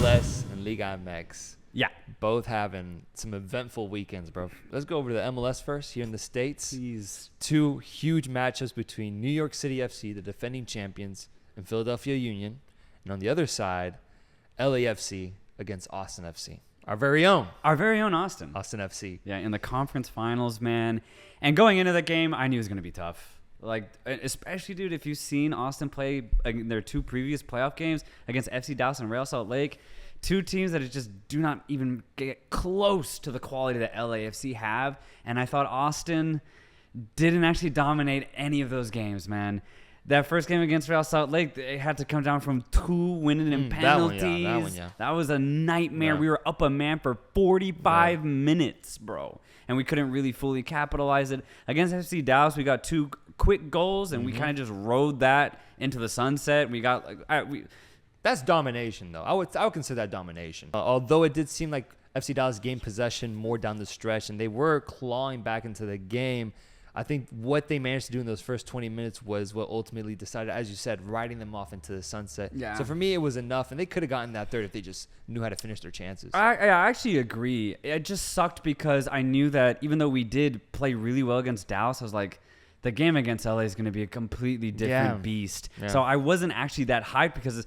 MLS and Liga MX. Yeah. Both having some eventful weekends, bro. Let's go over to the MLS first here in the States. Please. Two huge matchups between New York City FC, the defending champions, and Philadelphia Union. And on the other side, LAFC against Austin FC. Our very own Austin FC. Yeah, in the conference finals, man. And going into that game, I knew it was going to be tough. Like, especially, dude, if you've seen Austin play their two previous playoff games against FC Dallas and Real Salt Lake, two teams that just do not even get close to the quality that LAFC have. And I thought Austin didn't actually dominate any of those games, man. That first game against Real Salt Lake, they had to come down from 2 winning in penalties. That one, yeah. That was a nightmare. Yeah. We were up a man for 45 minutes, bro. And we couldn't really fully capitalize it. Against FC Dallas, we got 2 quick goals, and we kind of just rode that into the sunset. We got That's domination, though. I would consider that domination. Although it did seem like FC Dallas gained possession more down the stretch, and they were clawing back into the game. I think what they managed to do in those first 20 minutes was what ultimately decided, as you said, riding them off into the sunset. Yeah. So for me, it was enough, and they could have gotten that third if they just knew how to finish their chances. I actually agree. It just sucked because I knew that even though we did play really well against Dallas, I was like, the game against LA is going to be a completely different beast. Yeah. So I wasn't actually that hyped because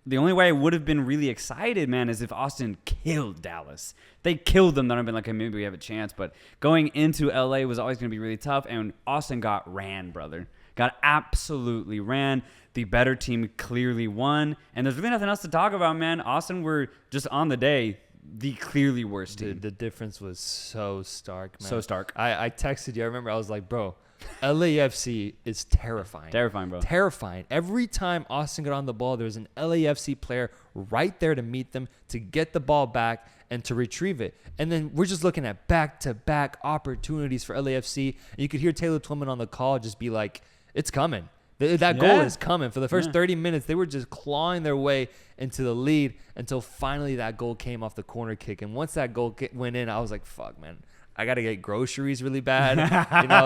the only way I would have been really excited, man, is if Austin killed Dallas. They killed them, then I'd been like, okay, maybe we have a chance. But going into LA was always going to be really tough, and Austin got ran, brother. Got absolutely ran. The better team clearly won, and there's really nothing else to talk about, man. Austin were just on the day the clearly worst team. The difference was so stark, man. So stark. I texted you. I remember I was like, bro, LAFC is terrifying. Terrifying, bro. Terrifying. Every time Austin got on the ball, there was an LAFC player right there to meet them, to get the ball back and to retrieve it. And then we're just looking at back-to-back opportunities for LAFC. And you could hear Taylor Twellman on the call just be like, it's coming. That goal is coming. For the first 30 minutes, they were just clawing their way into the lead until finally that goal came off the corner kick. And once that goal went in, I was like, fuck, man. I got to get groceries really bad.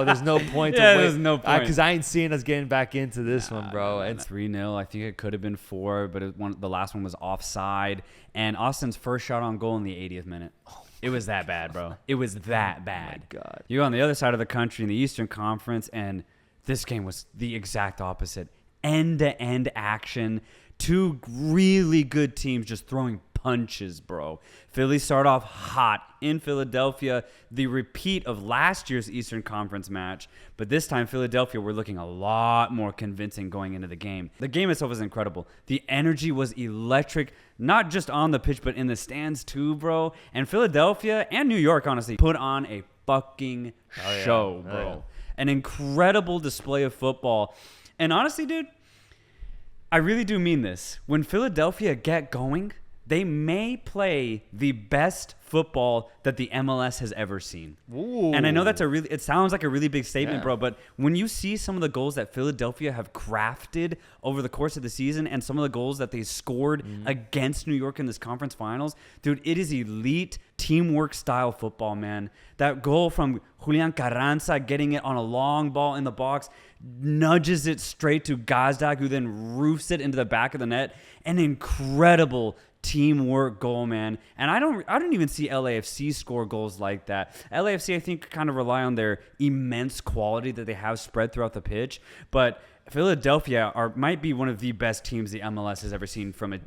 There's no point to wait. There's no point. Because I ain't seeing us getting back into this one, bro. And 3-0. I think it could have been 4, but the last one was offside. And Austin's first shot on goal in the 80th minute. It was that bad, bro. It was that bad. Oh my God. You're on the other side of the country in the Eastern Conference, and this game was the exact opposite. End-to-end action. 2 really good teams just throwing punches, bro. Philly start off hot in Philadelphia, the repeat of last year's Eastern Conference match, but this time Philadelphia were looking a lot more convincing going into the game. The game itself was incredible. The energy was electric, not just on the pitch, but in the stands too, bro. And Philadelphia and New York, honestly, put on a fucking show, bro. Yeah. An incredible display of football. And honestly, dude, I really do mean this. When Philadelphia get going, they may play the best football that the MLS has ever seen. Ooh. And I know it sounds like a really big statement, bro, but when you see some of the goals that Philadelphia have crafted over the course of the season and some of the goals that they scored against New York in this conference finals, dude, it is elite teamwork style football, man. That goal from Julian Carranza getting it on a long ball in the box, nudges it straight to Gazdag, who then roofs it into the back of the net. An incredible teamwork goal, man. And I don't even see LAFC score goals like that. LAFC, I think, kind of rely on their immense quality that they have spread throughout the pitch. But Philadelphia might be one of the best teams the MLS has ever seen from a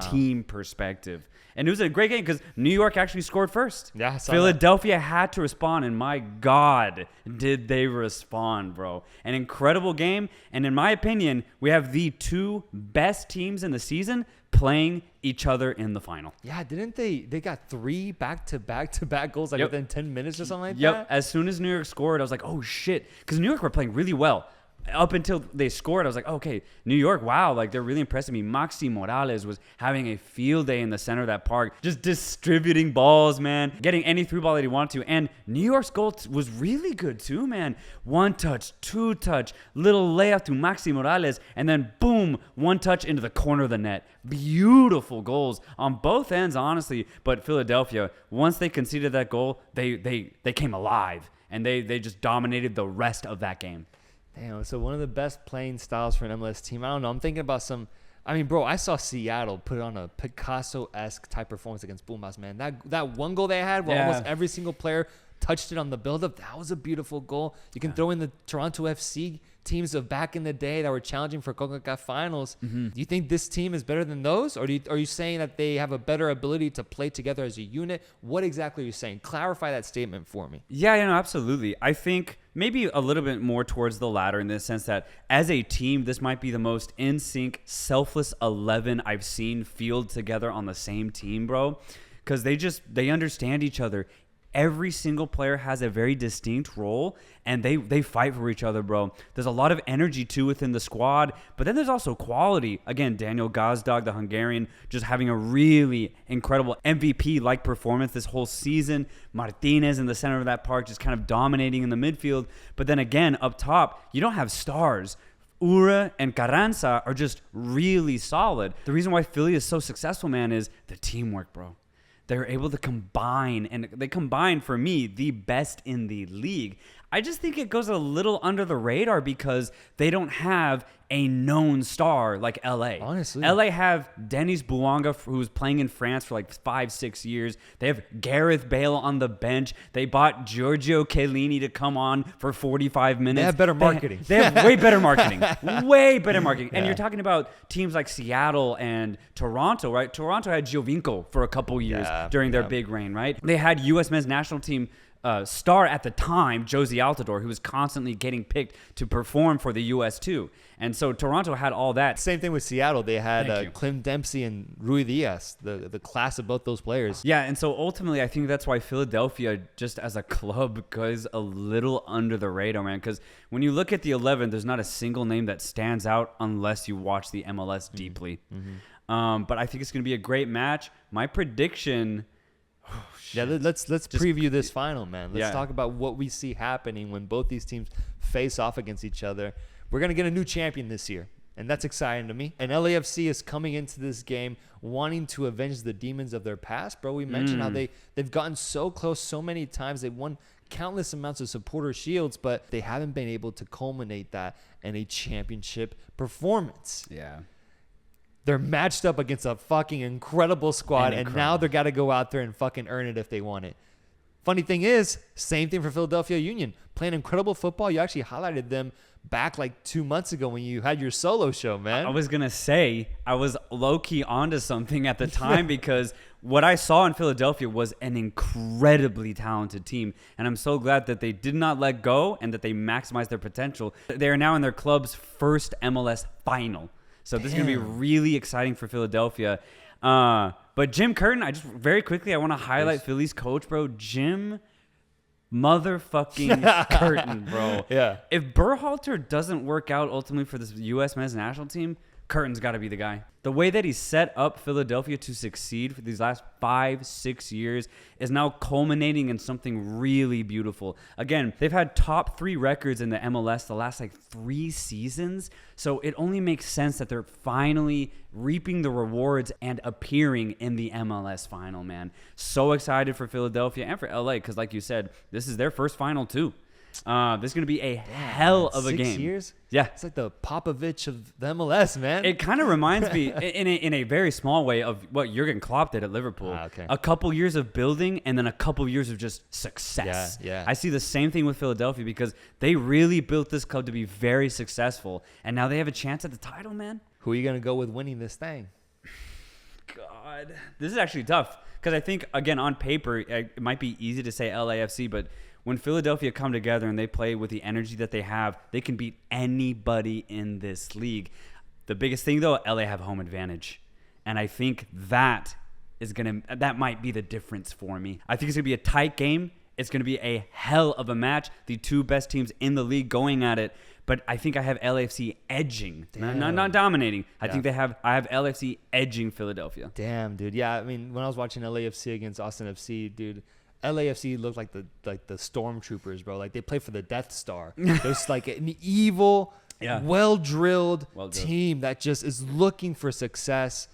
team perspective. And it was a great game because New York actually scored first. Yeah, I saw Philadelphia had to respond, and my God, did they respond, bro. An incredible game, and in my opinion, we have the 2 best teams in the season playing each other in the final. Yeah, didn't they got 3 back-to-back goals within 10 minutes or something like that? Yep. As soon as New York scored, I was like, oh, shit. Because New York were playing really well. Up until they scored, I was like, okay, New York, wow, like they're really impressing me. Maxi Morales was having a field day in the center of that park, just distributing balls, man, getting any through ball that he wanted to. And New York's goal was really good too, man. 1 touch, 2 touch, little layup to Maxi Morales, and then boom, 1 touch into the corner of the net. Beautiful goals on both ends, honestly. But Philadelphia, once they conceded that goal, they came alive, and they just dominated the rest of that game. Damn, so one of the best playing styles for an MLS team. I don't know. I'm thinking about some I mean, bro, I saw Seattle put on a Picasso-esque type performance against Pumas, man. That one goal they had where almost every single player touched it on the build-up, that was a beautiful goal. You can throw in the Toronto FC teams of back in the day that were challenging for CONCACAF finals. Do you think this team is better than those? Or are you saying that they have a better ability to play together as a unit? What exactly are you saying? Clarify that statement for me. Yeah, absolutely. I think maybe a little bit more towards the latter in the sense that as a team, this might be the most in sync, selfless 11 I've seen field together on the same team, bro. Because they understand each other. Every single player has a very distinct role, and they fight for each other, bro. There's a lot of energy, too, within the squad, but then there's also quality. Again, Daniel Gazdag, the Hungarian, just having a really incredible MVP-like performance this whole season. Martinez in the center of that park just kind of dominating in the midfield. But then again, up top, you don't have stars. Ura and Carranza are just really solid. The reason why Philly is so successful, man, is the teamwork, bro. They're able to combine, and they combine, for me, the best in the league. I just think it goes a little under the radar because they don't have a known star like LA. Honestly. LA have Denis Bouanga, who's playing in France for like 5-6 years. They have Gareth Bale on the bench. They bought Giorgio Chiellini to come on for 45 minutes. They have better marketing. They have way better marketing. Way better marketing. Yeah. And you're talking about teams like Seattle and Toronto, right? Toronto had Giovinco for a couple years during their big reign, right? They had U.S. men's national team star at the time, Josie Altidore, who was constantly getting picked to perform for the U.S. too. And so Toronto had all that. Same thing with Seattle. They had Clem Dempsey and Rui Diaz, the class of both those players. Yeah, and so ultimately, I think that's why Philadelphia, just as a club, goes a little under the radar, man. Because when you look at the 11, there's not a single name that stands out unless you watch the MLS deeply. But I think it's going to be a great match. My prediction... Oh, yeah, let's preview this final, man. Let's talk about what we see happening when both these teams face off against each other. We're going to get a new champion this year, and that's exciting to me. And LAFC is coming into this game wanting to avenge the demons of their past, bro. We mentioned how they've gotten so close so many times. They've won countless amounts of supporter shields, but they haven't been able to culminate that in a championship performance. Yeah. They're matched up against a fucking incredible squad, and now they're got to go out there and fucking earn it if they want it. Funny thing is, same thing for Philadelphia Union. Playing incredible football. You actually highlighted them back like 2 months ago when you had your solo show, man. I was going to say, I was low-key onto something at the time because what I saw in Philadelphia was an incredibly talented team. And I'm so glad that they did not let go and that they maximized their potential. They are now in their club's first MLS final. So this is going to be really exciting for Philadelphia. But Jim Curtin, I want to highlight Philly's coach, bro. Jim motherfucking Curtin, bro. Yeah. If Berhalter doesn't work out ultimately for this U.S. men's national team, Curtin's got to be the guy. The way that he set up Philadelphia to succeed for these last 5-6 years is now culminating in something really beautiful. Again, they've had top 3 records in the MLS the last 3 seasons. So it only makes sense that they're finally reaping the rewards and appearing in the MLS final, man. So excited for Philadelphia and for LA because, like you said, this is their first final too. This is going to be a hell of a game. 6 years? Yeah. It's like the Popovich of the MLS, man. It kind of reminds me, in a very small way, of what Jurgen Klopp did at Liverpool. Okay. A couple years of building and then a couple years of just success. Yeah. I see the same thing with Philadelphia because they really built this club to be very successful. And now they have a chance at the title, man. Who are you going to go with winning this thing? God. This is actually tough because I think, again, on paper, it might be easy to say LAFC, but when Philadelphia come together and they play with the energy that they have, they can beat anybody in this league. The biggest thing, though, LA have home advantage. And I think that might be the difference for me. I think it's going to be a tight game. It's going to be a hell of a match. The 2 best teams in the league going at it. But I think I have LAFC edging, not dominating. I think I have LAFC edging Philadelphia. Damn, dude. Yeah, I mean, when I was watching LAFC against Austin FC, dude, LAFC looked like the stormtroopers, bro. Like they play for the Death Star. There's like an evil, well-drilled team that just is looking for success.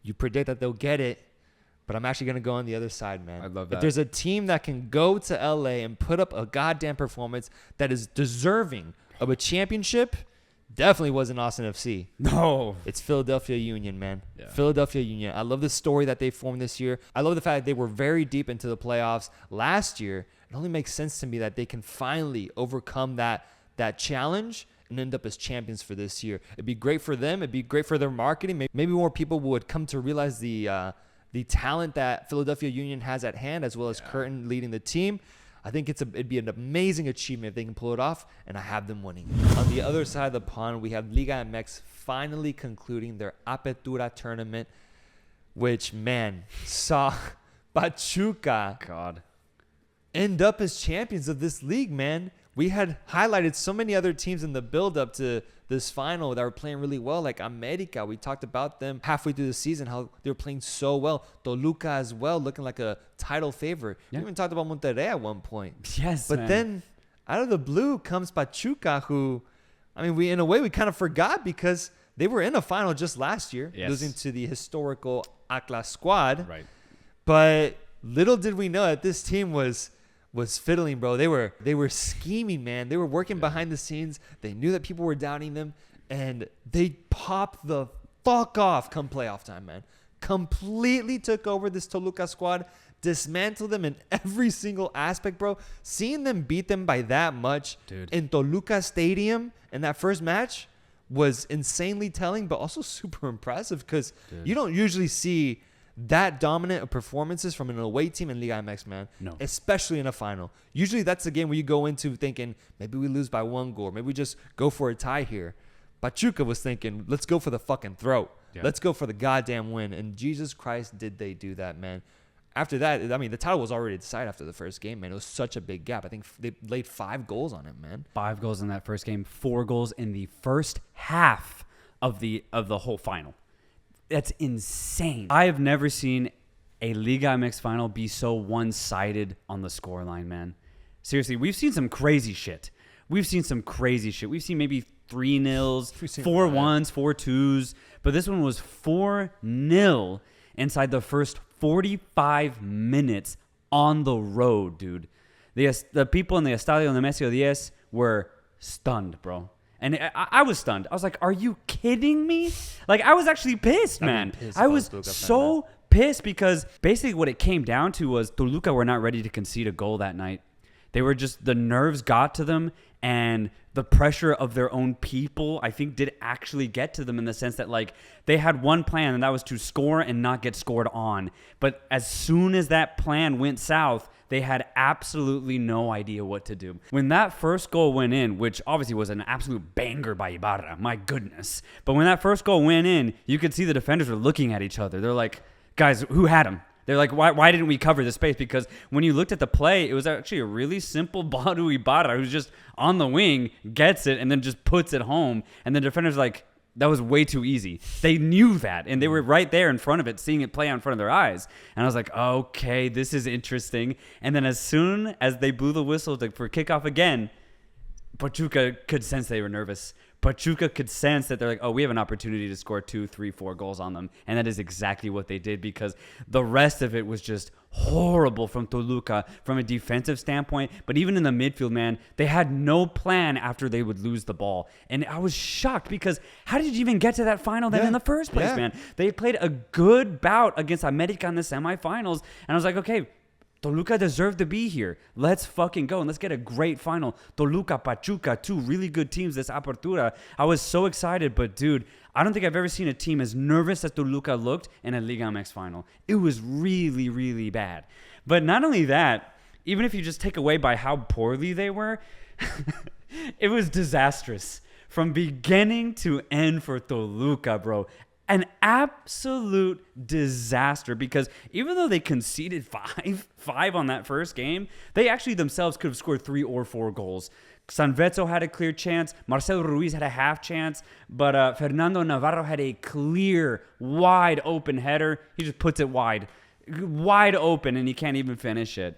You predict that they'll get it, but I'm actually gonna go on the other side, man. I love that. If there's a team that can go to LA and put up a goddamn performance that is deserving of a championship, definitely wasn't Austin FC. No. It's Philadelphia Union, man. Yeah. Philadelphia Union. I love the story that they formed this year. I love the fact that they were very deep into the playoffs last year. It only makes sense to me that they can finally overcome that challenge and end up as champions for this year. It'd be great for them. It'd be great for their marketing. Maybe more people would come to realize the talent that Philadelphia Union has at hand, as well as Curtin leading the team. I think it'd be an amazing achievement if they can pull it off, and I have them winning. On the other side of the pond, we have Liga MX finally concluding their Apertura tournament, which, man, saw Pachuca end up as champions of this league, man. We had highlighted so many other teams in the build-up to this final that were playing really well, like America. We talked about them halfway through the season, how they were playing so well. Toluca as well, looking like a title favorite. Yeah. We even talked about Monterrey at one point. Yes, but then out of the blue comes Pachuca, who, I mean, we kind of forgot because they were in a final just last year, losing to the historical Atlas squad. Right. But little did we know that this team was fiddling, bro. They were scheming, man. They were working behind the scenes. They knew that people were doubting them, and they popped the fuck off come playoff time, man. Completely took over this Toluca squad, dismantled them in every single aspect, bro. Seeing them beat them by that much in Toluca Stadium in that first match was insanely telling, but also super impressive because you don't usually see that dominant of performances from an away team in Liga MX, man. No. Especially in a final. Usually that's a game where you go into thinking, maybe we lose by 1 goal. Maybe we just go for a tie here. Pachuca was thinking, let's go for the fucking throat. Yeah. Let's go for the goddamn win. And Jesus Christ, did they do that, man. After that, I mean, the title was already decided after the first game, man. It was such a big gap. I think they laid 5 goals on it, man. 5 goals in that first game. 4 goals in the first half of the whole final. That's insane. I have never seen a Liga MX final be so one-sided on the scoreline, man. Seriously, we've seen some crazy shit. We've seen maybe 3-0s, 4-1s, 4-2s, but this one was 4-0 inside the first 45 minutes on the road, dude. The people in the Estadio Nemesio 10 were stunned, bro. And I was stunned. I was like, are you kidding me? Like, I was actually pissed, man. I was so pissed because basically what it came down to was Toluca were not ready to concede a goal that night. They were just, the nerves got to them, and the pressure of their own people, I think, did actually get to them in the sense that, like, they had one plan, and that was to score and not get scored on. But as soon as that plan went south, they had absolutely no idea what to do. When that first goal went in, which obviously was an absolute banger by Ibarra, my goodness. But when that first goal went in, you could see the defenders were looking at each other. They're like, guys, who had him? They're like, why didn't we cover the space? Because when you looked at the play, it was actually a really simple ball to Ibarra, who's just on the wing, gets it, and then just puts it home. And the defenders are like, that was way too easy. They knew that, and they were right there in front of it, seeing it play out in front of their eyes. And I was like, okay, this is interesting. And then as soon as they blew the whistle for kickoff again, Pachuca could sense they were nervous. Pachuca could sense that they're like, oh, we have an opportunity to score 2, 3, 4 goals on them. And that is exactly what they did, because the rest of it was just horrible from Toluca from a defensive standpoint. But even in the midfield, man, they had no plan after they would lose the ball. And I was shocked because how did you even get to that final then in the first place, man? They played a good bout against America in the semifinals. And I was like, okay, Toluca deserved to be here. Let's fucking go and let's get a great final. Toluca, Pachuca, 2 really good teams this Apertura. I was so excited, but dude, I don't think I've ever seen a team as nervous as Toluca looked in a Liga MX final. It was really, really bad. But not only that, even if you just take away by how poorly they were, it was disastrous from beginning to end for Toluca, bro. An absolute disaster, because even though they conceded five on that first game, they actually themselves could have scored 3 or 4 goals. Sanvezzo had a clear chance. Marcelo Ruiz had a half chance. But Fernando Navarro had a clear, wide open header. He just puts it wide open, and he can't even finish it.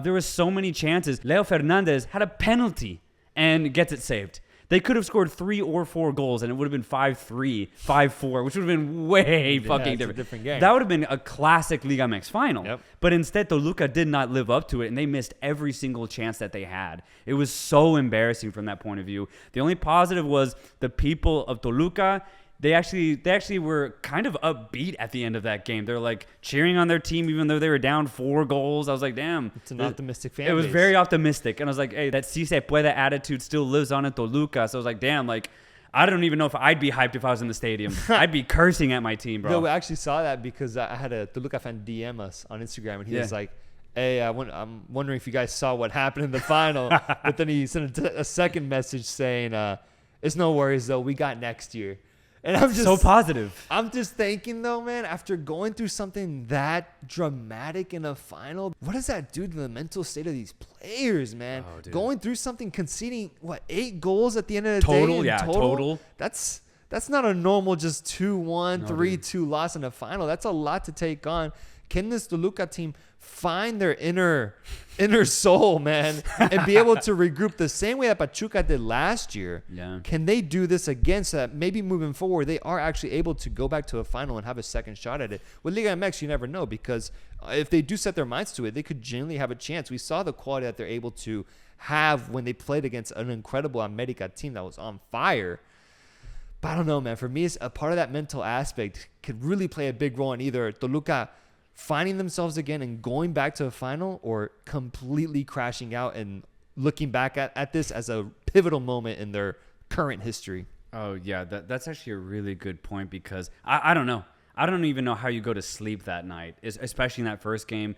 There were so many chances. Leo Fernandez had a penalty and gets it saved. They could have scored 3 or 4 goals, and it would have been 5-3, 5-4, which would have been way fucking different. Different game. That would have been a classic Liga MX final. Yep. But instead, Toluca did not live up to it, and they missed every single chance that they had. It was so embarrassing from that point of view. The only positive was the people of Toluca. They actually were kind of upbeat at the end of that game. They're like cheering on their team even though they were down 4 goals. I was like, damn. It's an optimistic fan It was base. very optimistic. And I was like, hey, that si se puede attitude still lives on in Toluca. So I was like, damn, like, I don't even know if I'd be hyped if I was in the stadium. I'd be cursing at my team, bro. No, we actually saw that because I had a Toluca fan DM us on Instagram, and he was like, hey, I'm wondering if you guys saw what happened in the final. But then he sent a second message saying, it's no worries, though. We got next year. And I'm just so positive. I'm just thinking, though, man, after going through something that dramatic in a final, what does that do to the mental state of these players, man? Oh, dude. Going through something, conceding, 8 goals at the end of the Total, day? total. That's not a normal just 2-1, No, 3-2 loss in a final. That's a lot to take on. Can this Toluca team find their inner soul, man, and be able to regroup the same way that Pachuca did last year? Yeah. Can they do this again so that maybe moving forward they are actually able to go back to a final and have a second shot at it? With Liga MX, you never know, because if they do set their minds to it, they could genuinely have a chance. We saw the quality that they're able to have when they played against an incredible America team that was on fire. But I don't know, man. For me, it's a part of that mental aspect could really play a big role in either Toluca finding themselves again and going back to a final, or completely crashing out and looking back at this as a pivotal moment in their current history. Oh, yeah. That's actually a really good point, because I don't know. I don't even know how you go to sleep that night, especially in that first game.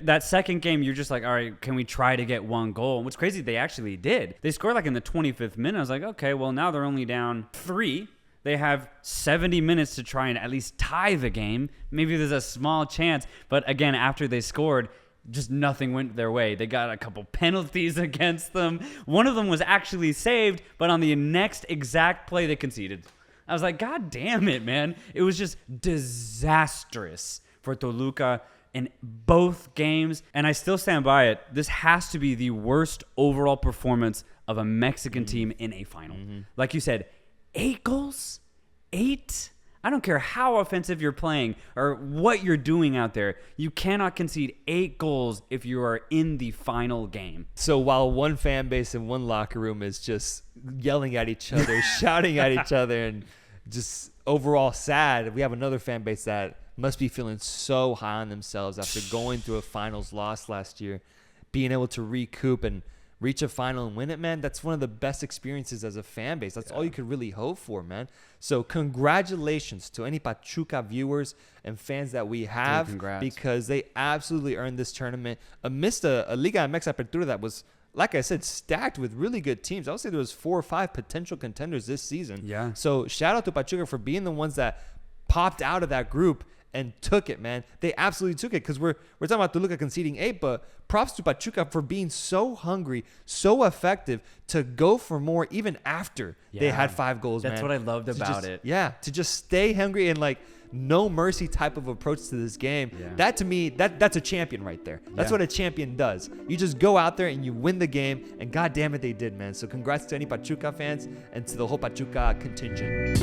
That second game, you're just like, all right, can we try to get 1 goal? And what's crazy, they actually did. They scored like in the 25th minute. I was like, okay, well, now they're only down 3. They have 70 minutes to try and at least tie the game. Maybe there's a small chance. But again, after they scored, just nothing went their way. They got a couple penalties against them. One of them was actually saved, but on the next exact play, they conceded. I was like, God damn it, man. It was just disastrous for Toluca in both games. And I still stand by it. This has to be the worst overall performance of a Mexican team in a final. Like you said, 8 goals? 8? I don't care how offensive you're playing or what you're doing out there. You cannot concede 8 goals if you are in the final game. So while one fan base in one locker room is just yelling at each other, shouting at each other, and just overall sad, we have another fan base that must be feeling so high on themselves after going through a finals loss last year, being able to recoup and reach a final and win it, man. That's one of the best experiences as a fan base. That's all you could really hope for, man. So congratulations to any Pachuca viewers and fans that we have, because they absolutely earned this tournament amidst a Liga MX Apertura that was, like I said, stacked with really good teams. I would say there was 4 or 5 potential contenders this season. Yeah. So shout out to Pachuca for being the ones that popped out of that group and took it, man. They absolutely took it, because we're talking about Toluca conceding 8, but props to Pachuca for being so hungry, so effective to go for more even after they had 5 goals, That's man. what I loved about it. Yeah, to just stay hungry and like no mercy type of approach to this game. Yeah. That to me, that's a champion right there. That's what a champion does. You just go out there and you win the game, and God damn it, they did, man. So congrats to any Pachuca fans and to the whole Pachuca contingent.